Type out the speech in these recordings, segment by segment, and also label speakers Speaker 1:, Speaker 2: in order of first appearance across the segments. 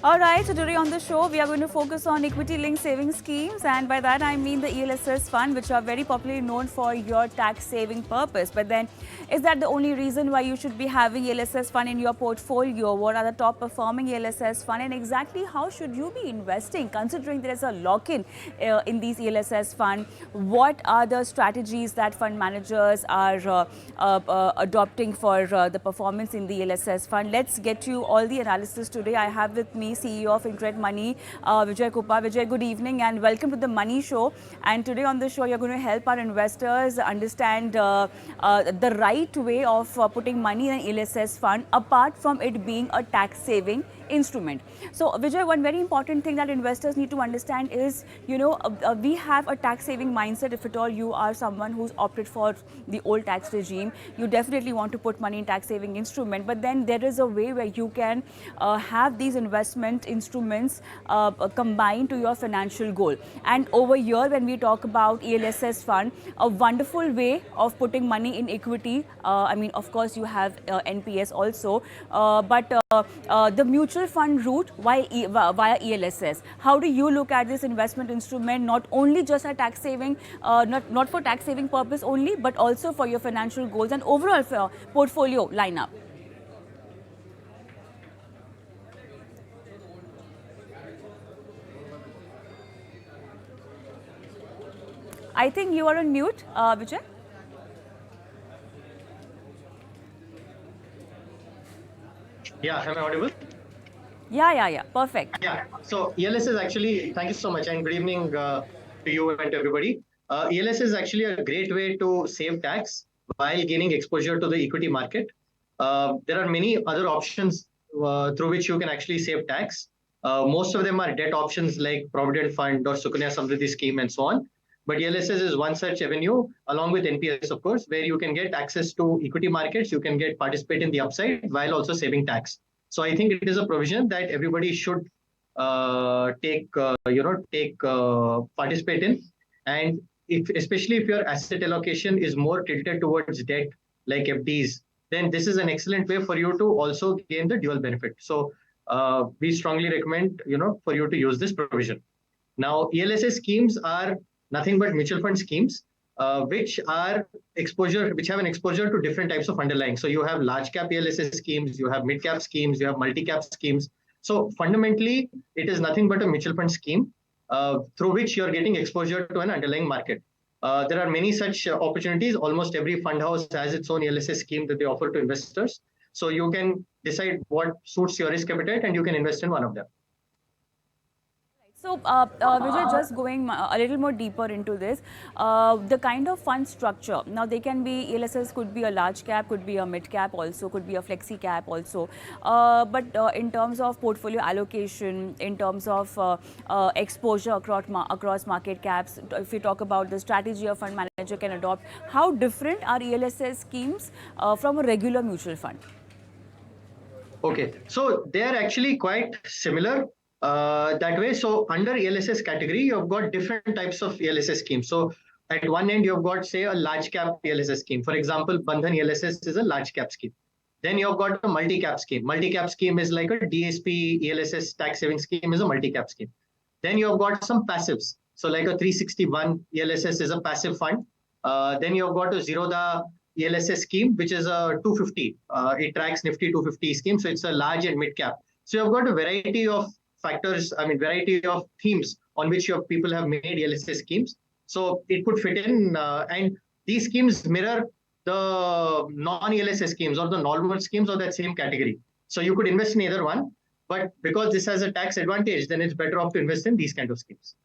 Speaker 1: All right, so today on the show, we are going to focus on equity-linked savings schemes, and by that I mean the ELSS fund, which are very popularly known for your tax-saving purpose. But then, is that the only reason why you should be having ELSS fund in your portfolio? What are the top-performing ELSS fund, and exactly how should you be investing, considering there is a lock-in in these ELSS fund? What are the strategies that fund managers are adopting for the performance in the ELSS fund? Let's get you all the analysis today. I have with me CEO of Incred Money, Vijay Kuppa. Vijay, good evening and welcome to the Money Show. And today on the show, you're going to help our investors understand the right way of putting money in an ELSS fund, apart from it being a tax-saving instrument. So, Vijay, one very important thing that investors need to understand is, we have a tax-saving mindset. If at all you are someone who's opted for the old tax regime, you definitely want to put money in tax-saving instrument. But then there is a way where you can have these investment instruments combined to your financial goal. And over here, when we talk about ELSS fund, a wonderful way of putting money in equity. Of course, you have NPS also, but the mutual fund route via ELSS. How do you look at this investment instrument, not only just a tax saving, not for tax saving purpose only, but also for your financial goals and overall portfolio lineup? I think you are on mute, Vijay.
Speaker 2: Yeah, am I audible?
Speaker 1: Yeah. Perfect.
Speaker 2: Yeah. So ELS is actually, thank you so much, and good evening to you and everybody. ELS is actually a great way to save tax while gaining exposure to the equity market. There are many other options through which you can actually save tax. Most of them are debt options like Provident Fund or Sukanya Samriddhi Scheme and so on. But ELSS is one such avenue, along with NPS, of course, where you can get access to equity markets, you can get participate in the upside while also saving tax. So I think it is a provision that everybody should participate in. And especially if your asset allocation is more tilted towards debt, like FDs, then this is an excellent way for you to also gain the dual benefit. So we strongly recommend, for you to use this provision. Now, ELSS schemes are nothing but mutual fund schemes, which have an exposure to different types of underlying. So you have large cap ELSS schemes, you have mid cap schemes, you have multi cap schemes. So fundamentally, it is nothing but a mutual fund scheme through which you're getting exposure to an underlying market. There are many such opportunities. Almost every fund house has its own ELSS scheme that they offer to investors. So you can decide what suits your risk appetite and you can invest in one of them.
Speaker 1: So, Vijay, just going a little more deeper into this, the kind of fund structure. Now, they can be, ELSS could be a large cap, could be a mid cap also, could be a flexi cap also. But in terms of portfolio allocation, in terms of exposure across market caps, if we talk about the strategy a fund manager can adopt, how different are ELSS schemes from a regular mutual fund?
Speaker 2: Okay, so they are actually quite similar that way. So under ELSS category, you've got different types of ELSS schemes. So at one end, you've got, say, a large cap ELSS scheme. For example, Bandhan ELSS is a large cap scheme. Then you've got a multi-cap scheme. Multi-cap scheme is like a DSP ELSS tax saving scheme is a multi-cap scheme. Then you've got some passives. So like a 361 ELSS is a passive fund. Then you've got a Zerodha ELSS scheme, which is a 250. It tracks Nifty 250 scheme. So it's a large and mid cap. So you've got a variety of variety of themes on which your people have made ELSS schemes. So it could fit in, and these schemes mirror the non-ELSS schemes or the normal schemes of that same category. So you could invest in either one, but because this has a tax advantage, then it's better off to invest in these kind of schemes.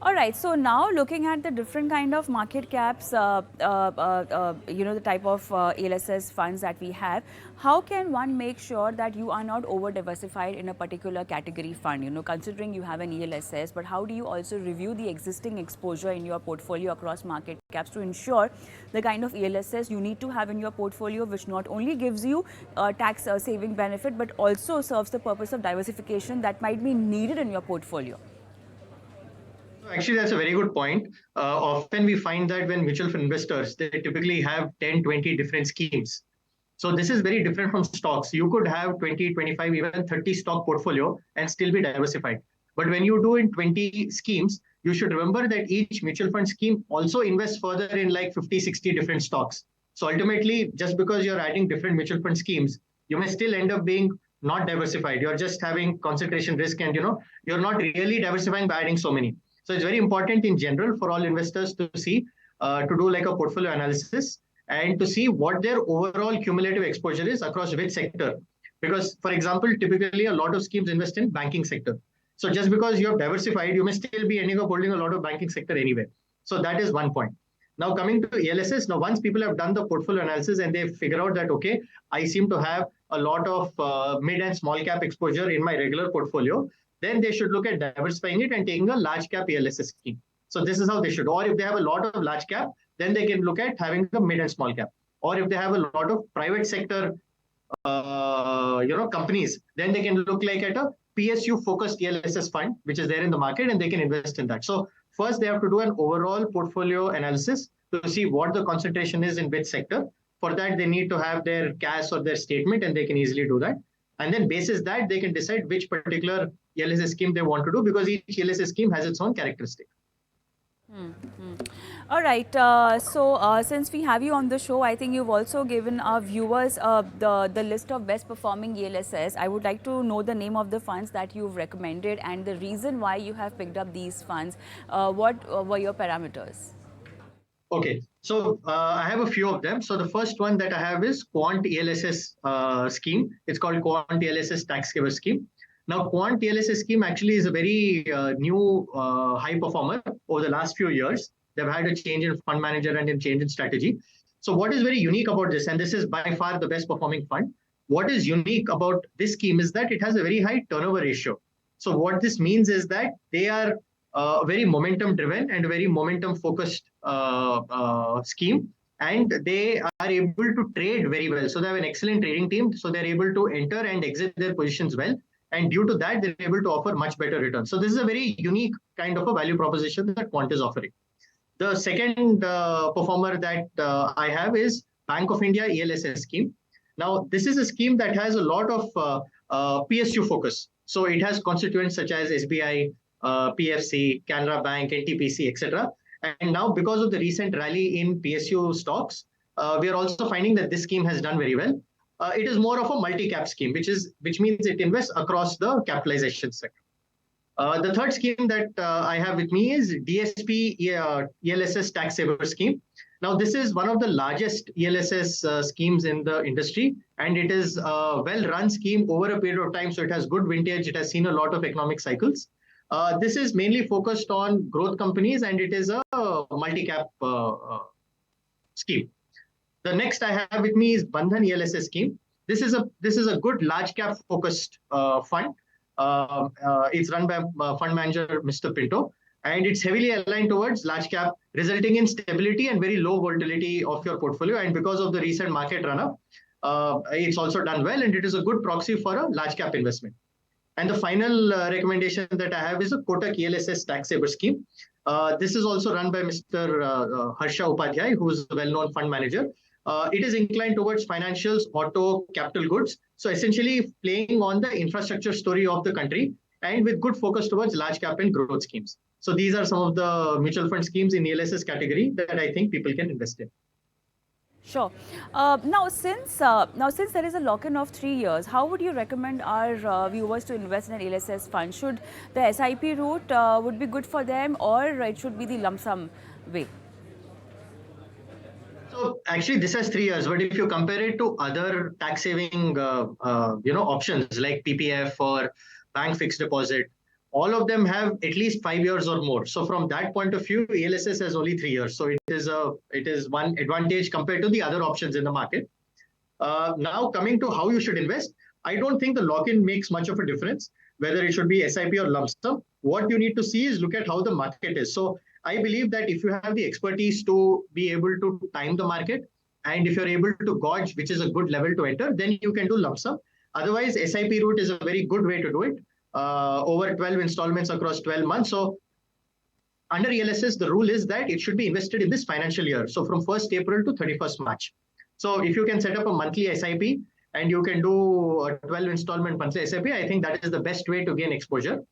Speaker 1: All right. So now looking at the different kind of market caps, the type of ELSS funds that we have, how can one make sure that you are not over diversified in a particular category fund? Considering you have an ELSS, but how do you also review the existing exposure in your portfolio across market caps to ensure the kind of ELSS you need to have in your portfolio, which not only gives you tax saving benefit, but also serves the purpose of diversification that might be needed in your portfolio?
Speaker 2: Actually, that's a very good point. Often we find that when mutual fund investors, they typically have 10, 20 different schemes. So this is very different from stocks. You could have 20, 25, even 30 stock portfolio and still be diversified. But when you do in 20 schemes, you should remember that each mutual fund scheme also invests further in like 50, 60 different stocks. So ultimately, just because you're adding different mutual fund schemes, you may still end up being not diversified. You're just having concentration risk and you're not really diversifying by adding so many. So it's very important in general for all investors to see, to do like a portfolio analysis and to see what their overall cumulative exposure is across which sector. Because, for example, typically a lot of schemes invest in banking sector. So just because you have diversified, you may still be ending up holding a lot of banking sector anyway. So that is one point. Now coming to ELSS, now once people have done the portfolio analysis and they figure out that, okay, I seem to have a lot of mid and small cap exposure in my regular portfolio, then they should look at diversifying it and taking a large cap ELSS scheme. So this is how they should. Or if they have a lot of large cap, then they can look at having a mid and small cap. Or if they have a lot of private sector companies, then they can look like at a PSU focused ELSS fund, which is there in the market, and they can invest in that. So first, they have to do an overall portfolio analysis to see what the concentration is in which sector. For that, they need to have their cash or their statement, and they can easily do that. And then basis that, they can decide which particular ELSS scheme they want to do, because each ELSS scheme has its own characteristic.
Speaker 1: All right. Since we have you on the show, I think you've also given our viewers the list of best performing ELSS. I would like to know the name of the funds that you've recommended and the reason why you have picked up these funds. What were your parameters?
Speaker 2: Okay, so I have a few of them. So the first one that I have is Quant ELSS scheme. It's called Quant ELSS Tax Saver Scheme. Now, Quant ELSS scheme actually is a very new high performer over the last few years. They've had a change in fund manager and a change in strategy. So what is very unique about this, and this is by far the best performing fund, what is unique about this scheme is that it has a very high turnover ratio. So what this means is that they are very momentum driven and very momentum focused scheme, and they are able to trade very well. So they have an excellent trading team. So they're able to enter and exit their positions well. And due to that, they're able to offer much better returns. So this is a very unique kind of a value proposition that Quant is offering. The second performer that I have is Bank of India ELSS scheme. Now, this is a scheme that has a lot of PSU focus. So it has constituents such as SBI, PFC, Canara Bank, NTPC, etc. And now, because of the recent rally in PSU stocks, we are also finding that this scheme has done very well. It is more of a multi-cap scheme, which means it invests across the capitalization sector. The third scheme that I have with me is DSP ELSS Tax Saver Scheme. Now, this is one of the largest ELSS schemes in the industry, and it is a well-run scheme over a period of time. So it has good vintage. It has seen a lot of economic cycles. This is mainly focused on growth companies, and it is a multi-cap scheme. The next I have with me is Bandhan ELSS scheme. This is a good large cap focused fund. It's run by fund manager Mr. Pinto, and it's heavily aligned towards large cap, resulting in stability and very low volatility of your portfolio. And because of the recent market run up, it's also done well, and it is a good proxy for a large cap investment. And the final recommendation that I have is a Kotak ELSS Tax Saver Scheme. This is also run by Mr. Harsha Upadhyay, who is a well-known fund manager. It is inclined towards financials, auto, capital goods. So essentially playing on the infrastructure story of the country and with good focus towards large cap and growth schemes. So these are some of the mutual fund schemes in ELSS category that I think people can invest in.
Speaker 1: Sure. Now, since there is a lock-in of 3 years, how would you recommend our viewers to invest in an ELSS fund? Should the SIP route would be good for them, or it should be the lump sum way?
Speaker 2: So actually, this has 3 years, but if you compare it to other tax saving, options like PPF or bank fixed deposit, all of them have at least 5 years or more. So from that point of view, ELSS has only 3 years. So it is one advantage compared to the other options in the market. Now coming to how you should invest, I don't think the lock-in makes much of a difference, whether it should be SIP or lump sum. What you need to see is look at how the market is. So I believe that if you have the expertise to be able to time the market, and if you're able to gauge which is a good level to enter, then you can do lump sum. Otherwise, SIP route is a very good way to do it over 12 installments across 12 months. So under ELSS, the rule is that it should be invested in this financial year. So from 1st April to 31st March. So if you can set up a monthly SIP and you can do a 12 installment monthly SIP, I think that is the best way to gain exposure.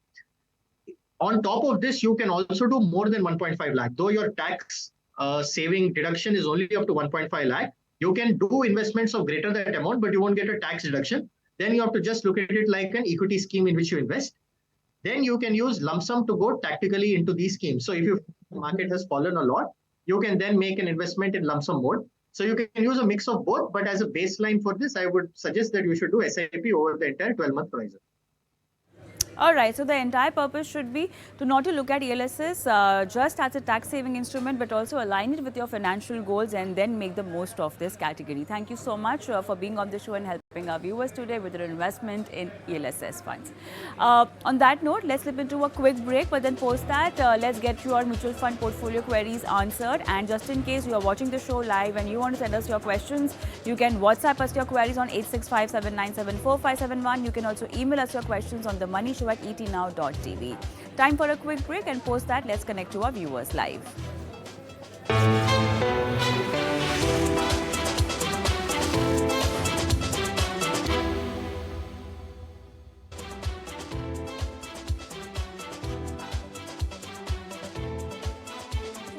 Speaker 2: On top of this, you can also do more than 1.5 lakh. Though your tax saving deduction is only up to 1.5 lakh, you can do investments of greater than that amount, but you won't get a tax deduction. Then you have to just look at it like an equity scheme in which you invest. Then you can use lump sum to go tactically into these schemes. So if your market has fallen a lot, you can then make an investment in lump sum mode. So you can use a mix of both, but as a baseline for this, I would suggest that you should do SIP over the entire 12-month horizon.
Speaker 1: All right, so the entire purpose should be to not to look at ELSS just as a tax saving instrument, but also align it with your financial goals and then make the most of this category. Thank you so much for being on the show and helping our viewers today with their investment in ELSS funds. On that note, let's slip into a quick break, but then post that, let's get your mutual fund portfolio queries answered. And just in case you are watching the show live and you want to send us your questions, you can WhatsApp us your queries on 8657974571. You can also email us your questions on the Money Show at etnow.tv. Time for a quick break, and post that, let's connect to our viewers live.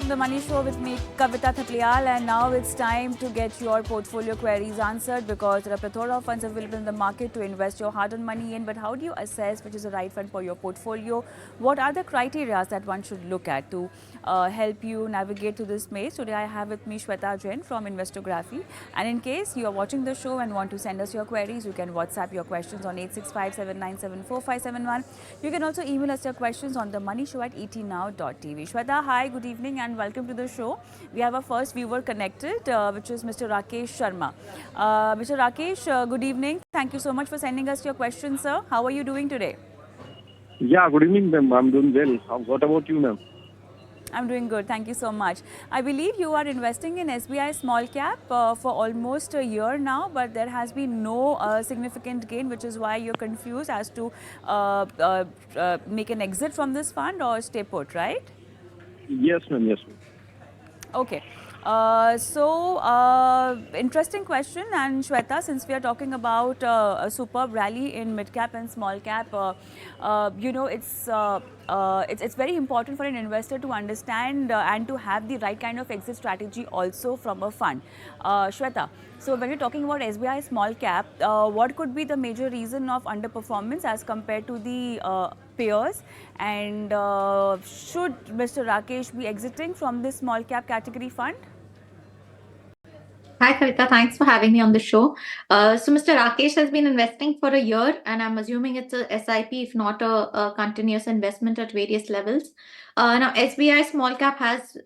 Speaker 1: The Money Show with me, Kavita Thapliyal, and now it's time to get your portfolio queries answered, because there are a plethora of funds available in the market to invest your hard-earned money in. But how do you assess which is the right fund for your portfolio? What are the criteria that one should look at to help you navigate through this maze? Today I have with me Shweta Jain from Investography, and in case you are watching the show and want to send us your queries, you can WhatsApp your questions on 8657974571. You can also email us your questions on the Money Show at etnow.tv. Shweta, hi, good evening and welcome to the show. We have our first viewer connected, which is Mr. Rakesh Sharma. Mr. Rakesh, good evening. Thank you so much for sending us your questions, sir. How are you doing today?
Speaker 3: Yeah, good evening, ma'am. I'm doing well. What about you, ma'am?
Speaker 1: I'm doing good. Thank you so much. I believe you are investing in SBI small cap for almost a year now, but there has been no significant gain, which is why you're confused as to make an exit from this fund or stay put, right?
Speaker 3: Yes, ma'am. Yes, ma'am.
Speaker 1: Okay. Interesting question. And Shweta, since we are talking about a superb rally in mid-cap and small cap, you know, it's very important for an investor to understand and to have the right kind of exit strategy also from a fund. Shweta, so when you're talking about SBI small cap, what could be the major reason of underperformance as compared to the peers, and should Mr. Rakesh be exiting from this small cap category fund?
Speaker 4: Hi, Kavita. Thanks for having me on the show. So Mr. Rakesh has been investing for a year, and I'm assuming it's a SIP, if not a continuous investment at various levels. Now, SBI small cap has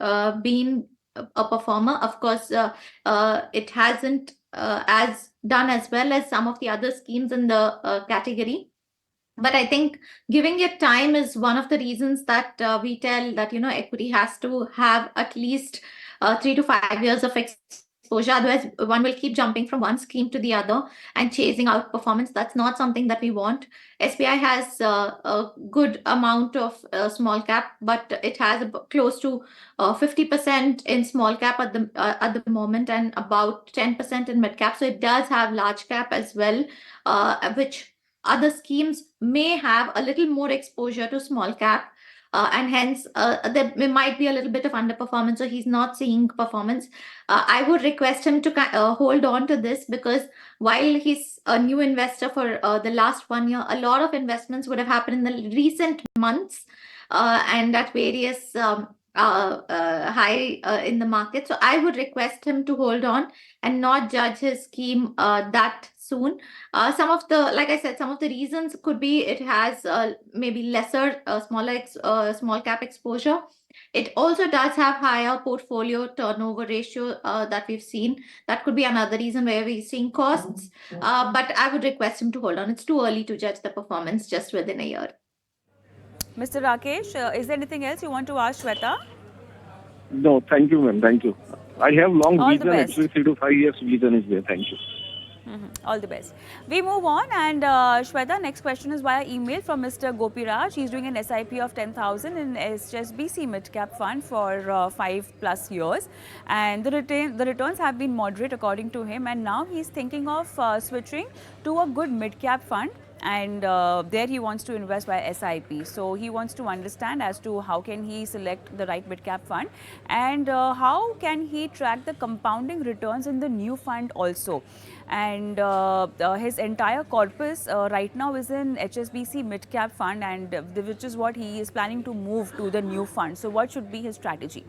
Speaker 4: been a performer. Of course, it hasn't as done as well as some of the other schemes in the category. But I think giving it time is one of the reasons that we tell that, you know, equity has to have at least 3 to 5 years of exposure. Otherwise, one will keep jumping from one scheme to the other and chasing out performance. That's not something that we want. SBI has a good amount of small cap, but it has close to 50% in small cap at the moment and about 10% in mid cap. So it does have large cap as well, which other schemes may have a little more exposure to small cap. And hence there might be a little bit of underperformance, so he's not seeing performance. I would request him to hold on to this, because while he's a new investor for the last 1 year, a lot of investments would have happened in the recent months and at various high in the market. So I would request him to hold on and not judge his scheme that soon. Some of the, like I said, some of the reasons could be it has maybe lesser small cap exposure. It also does have higher portfolio turnover ratio that we've seen. That could be another reason where we're seeing costs. But I would request him to hold on. It's too early to judge the performance just within a year.
Speaker 1: Mr. Rakesh, is there anything else you want to ask Shweta?
Speaker 3: No, thank you, ma'am. Thank you. I have long
Speaker 1: All the
Speaker 3: vision,
Speaker 1: best.
Speaker 3: actually 3 to 5 years vision is there. Thank you.
Speaker 1: All the best. We move on, and Shweta, next question is via email from Mr. Gopiraj. He's doing an SIP of 10,000 in HSBC midcap fund for 5+ years, and the returns have been moderate according to him. And now he's thinking of switching to a good midcap fund, and there he wants to invest by SIP. So he wants to understand as to how can he select the right mid-cap fund, and how can he track the compounding returns in the new fund also. And his entire corpus right now is in HSBC mid-cap fund, and which is what he is planning to move to the new fund. So what should be his strategy?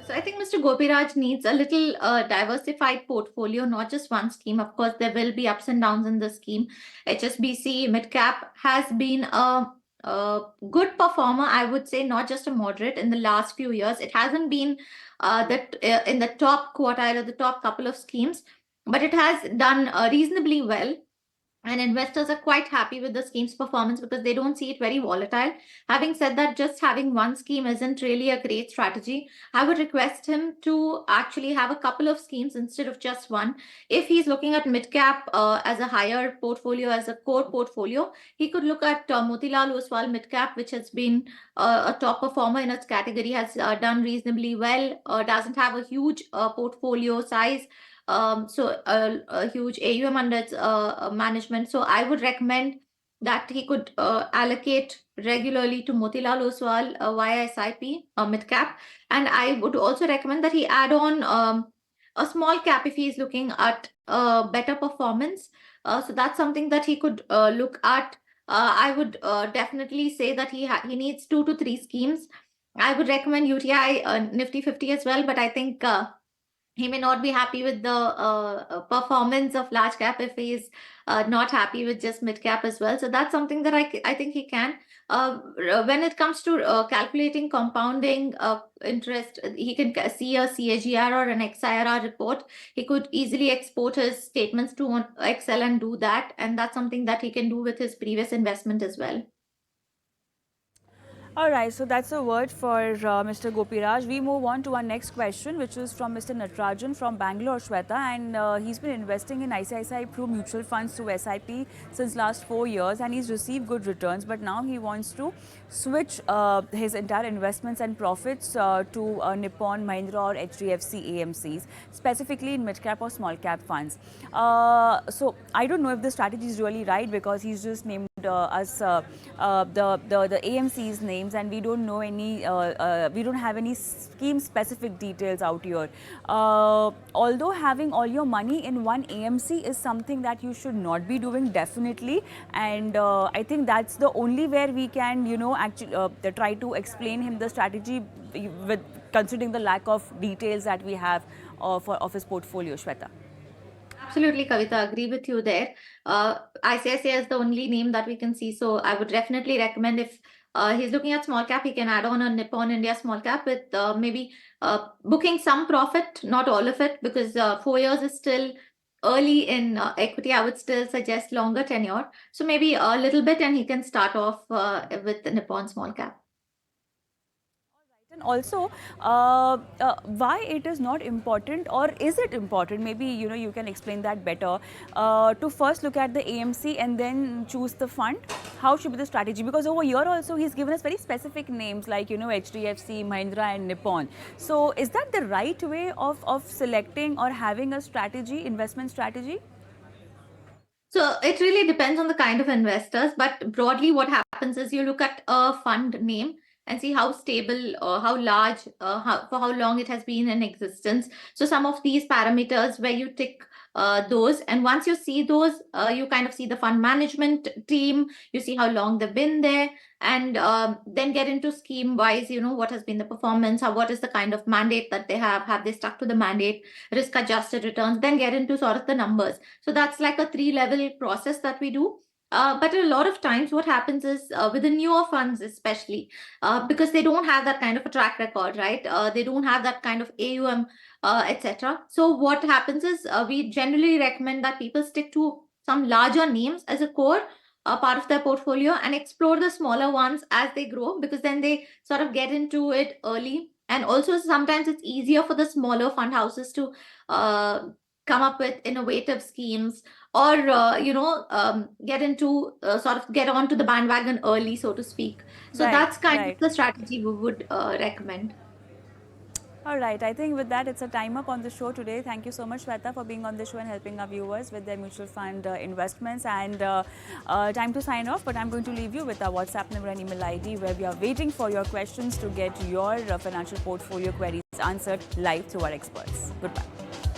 Speaker 4: So I think Mr. Gopiraj needs a little diversified portfolio, not just one scheme. Of course, there will be ups and downs in the scheme. HSBC midcap has been a good performer, I would say, not just a moderate in the last few years. It hasn't been in the top quartile or the top couple of schemes, but it has done reasonably well. And investors are quite happy with the scheme's performance because they don't see it very volatile. Having said that, just having one scheme isn't really a great strategy. I would request him to actually have a couple of schemes instead of just one. If he's looking at midcap as a higher portfolio, as a core portfolio, he could look at Motilal Oswal midcap, which has been a top performer in its category, has done reasonably well, doesn't have a huge portfolio size. So a huge AUM under its management. So I would recommend that he could allocate regularly to Motilal Oswal via SIP midcap. And I would also recommend that he add on a small cap if he is looking at better performance. So that's something that he could look at. I would definitely say that he needs 2 to 3 schemes. I would recommend UTI Nifty 50 as well, but I think he may not be happy with the performance of large cap if he is not happy with just mid cap as well. So that's something that I think he can. When it comes to calculating compounding interest, he can see a CAGR or an XIRR report. He could easily export his statements to Excel and do that. And that's something that he can do with his previous investment as well.
Speaker 1: All right, so that's a word for Mr. Gopiraj. We move on to our next question, which is from Mr. Natarajan from Bangalore, Shweta, and he's been investing in ICICI Pru mutual funds through SIP since last 4 years, and he's received good returns. But now he wants to switch his entire investments and profits to Nippon, Mahindra, or HDFC AMCs, specifically in mid cap or small cap funds. So I don't know if the strategy is really right, because he's just named us the AMC's names, and we don't know any we don't have any scheme specific details out here. Although having all your money in one AMC is something that you should not be doing, definitely, and I think that's the only where we can actually try to explain him the strategy with considering the lack of details that we have of his portfolio. Shweta.
Speaker 4: Absolutely, Kavita, agree with you there. ICICI is the only name that we can see. So I would definitely recommend, if he's looking at small cap, he can add on a Nippon India small cap with maybe booking some profit, not all of it, because 4 years is still early in equity. I would still suggest longer tenure. So maybe a little bit, and he can start off with the Nippon small cap.
Speaker 1: And also, why it is not important, or is it important? Maybe you can explain that better. To first look at the AMC and then choose the fund. How should be the strategy? Because over here also he's given us very specific names like HDFC, Mahindra, and Nippon. So is that the right way of selecting or having a strategy, investment strategy?
Speaker 4: So it really depends on the kind of investors, but broadly what happens is you look at a fund name and see how stable, how large, for how long it has been in existence. So some of these parameters where you tick those, and once you see those, you kind of see the fund management team, you see how long they've been there, and then get into scheme wise, what has been the performance, what is the kind of mandate that they have they stuck to the mandate, risk adjusted returns, then get into sort of the numbers. So that's like a 3-level process that we do. But a lot of times what happens is with the newer funds especially, because they don't have that kind of a track record, right? They don't have that kind of AUM, etc. So what happens is we generally recommend that people stick to some larger names as a core part of their portfolio and explore the smaller ones as they grow, because then they sort of get into it early. And also sometimes it's easier for the smaller fund houses to come up with innovative schemes, or get onto the bandwagon early, so to speak. So
Speaker 1: Right,
Speaker 4: that's kind of
Speaker 1: right.
Speaker 4: the strategy we would recommend.
Speaker 1: All right. I think with that, it's a time up on the show today. Thank you so much, Shweta, for being on the show and helping our viewers with their mutual fund investments. And time to sign off, but I'm going to leave you with our WhatsApp number and email ID, where we are waiting for your questions to get your financial portfolio queries answered live through our experts. Goodbye.